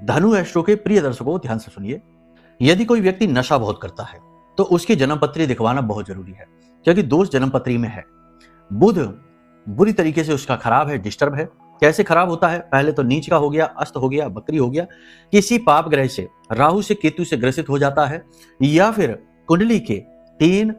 धनु एस्ट्रो के प्रिय दर्शकों ध्यान से सुनिए, यदि कोई व्यक्ति नशा बहुत करता है तो उसकी जन्म पत्री दिखवाना बहुत जरूरी है, क्योंकि दोष जन्म पत्री में है। बुध बुरी तरीके से उसका खराब है, डिस्टर्ब है। कैसे खराब होता है? पहले तो नीच का हो गया, अस्त हो गया, बकरी हो गया, किसी पाप ग्रह से, राहु से, केतु से ग्रसित हो जाता है, या फिर कुंडली के 3,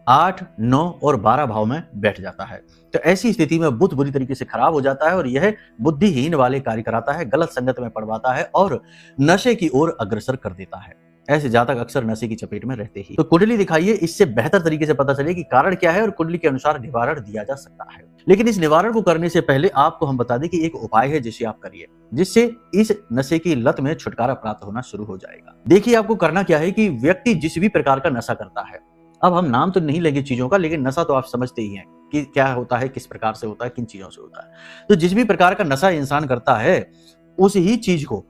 8, 9 और 12 भाव में बैठ जाता है। तो ऐसी स्थिति में बुध बुरी तरीके से खराब हो जाता है और यह बुद्धिहीन वाले कार्य कराता है, गलत संगत में पड़वाता है और नशे की ओर अग्रसर कर देता है। ऐसे जातक अक्सर नशे की चपेट में रहते ही। तो कुंडली दिखाइए, इससे बेहतर तरीके से पता चले कि कारण क्या है और कुंडली के अनुसार निवारण दिया जा सकता है। लेकिन इस निवारण को करने से पहले आपको हम बता दें कि एक उपाय है जिसे आप करिए, जिससे इस नशे की लत में छुटकारा प्राप्त होना शुरू हो जाएगा। देखिए, आपको करना क्या है कि व्यक्ति जिस भी प्रकार का नशा करता है, अब हम नाम तो नहीं लेंगे चीजों का, लेकिन नशा तो आप समझते ही हैं कि क्या होता है, किस प्रकार से होता है, किन चीजों से होता है। तो जिस भी प्रकार का नशा इंसान करता है, उस ही चीज को,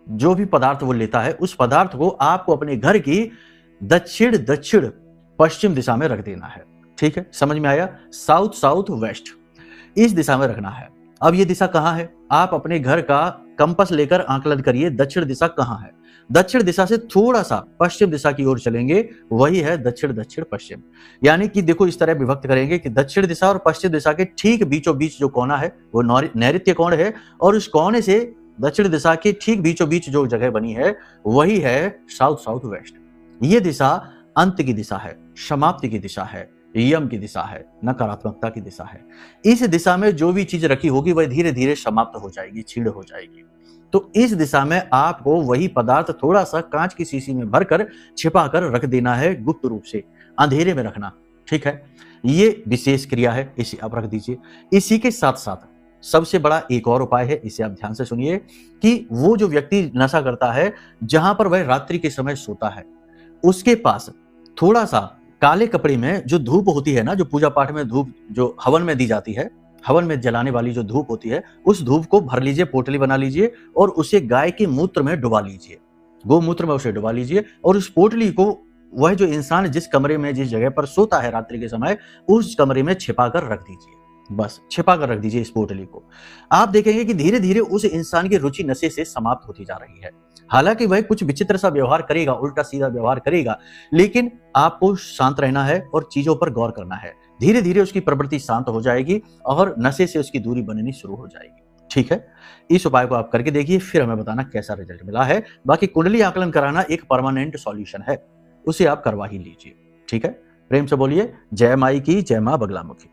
जो भी पदार्थ वो लेता है, उस पदार्थ को आपको अपने घर की दक्षिण दक्षिण पश्चिम दिशा में रख देना है। ठीक है, समझ में आया? साउथ साउथ वेस्ट, इस दिशा में रखना है। अब ये दिशा कहां है? आप अपने घर का कंपास लेकर आंकलन करिए, दक्षिण दिशा कहां है। दक्षिण दिशा से थोड़ा सा पश्चिम दिशा की ओर चलेंगे, वही है दक्षिण दक्षिण पश्चिम। यानी कि देखो, इस तरह विभक्त करेंगे कि दक्षिण दिशा और पश्चिम दिशा के ठीक बीचों बीच जो कोना है वो नैऋत्य कोण है, और उस कोने से दक्षिण दिशा के ठीक बीचों बीच जो जगह बनी है वही है साउथ साउथ वेस्ट। ये दिशा अंत की दिशा है, समाप्ति की दिशा है, यम की दिशा है, नकारात्मकता की दिशा है। इस दिशा में जो भी चीज रखी होगी वह धीरे धीरे समाप्त हो जाएगी, छीड़ हो जाएगी। तो इस दिशा में आपको वही पदार्थ थोड़ा सा कांच की शीशी में भरकर छिपा कर रख देना है, गुप्त रूप से अंधेरे में रखना। ठीक है, ये विशेष क्रिया है, इसे आप रख दीजिए। इसी के साथ साथ सबसे बड़ा एक और उपाय है, इसे आप ध्यान से सुनिए, कि वो जो व्यक्ति नशा करता है, जहां पर वह रात्रि के समय सोता है, उसके पास थोड़ा सा काले कपड़े में जो धूप होती है ना, जो पूजा पाठ में धूप जो हवन में दी जाती है, हवन में जलाने वाली जो धूप होती है, उस धूप को भर लीजिए, पोटली बना लीजिए और उसे गाय के मूत्र में डुबा लीजिए, गोमूत्र में उसे डुबा लीजिए, और उस पोटली को वह जो इंसान जिस कमरे में, जिस जगह पर सोता है रात्रि के समय, उस कमरे में छिपा कर रख दीजिए। बस छिपा कर रख दीजिए इस पोटली को। आप देखेंगे कि धीरे धीरे उस इंसान की रुचि नशे से समाप्त होती जा रही है। हालांकि वह कुछ विचित्र सा व्यवहार करेगा, उल्टा सीधा व्यवहार करेगा, लेकिन आपको शांत रहना है और चीजों पर गौर करना है। धीरे धीरे उसकी प्रवृत्ति शांत हो जाएगी और नशे से उसकी दूरी बननी शुरू हो जाएगी। ठीक है, इस उपाय को आप करके देखिए, फिर हमें बताना कैसा रिजल्ट मिला है। बाकी कुंडली आकलन कराना एक परमानेंट सॉल्यूशन है, उसे आप करवा ही लीजिए। ठीक है, प्रेम से बोलिए जय माई की, जय मां बगलामुखी।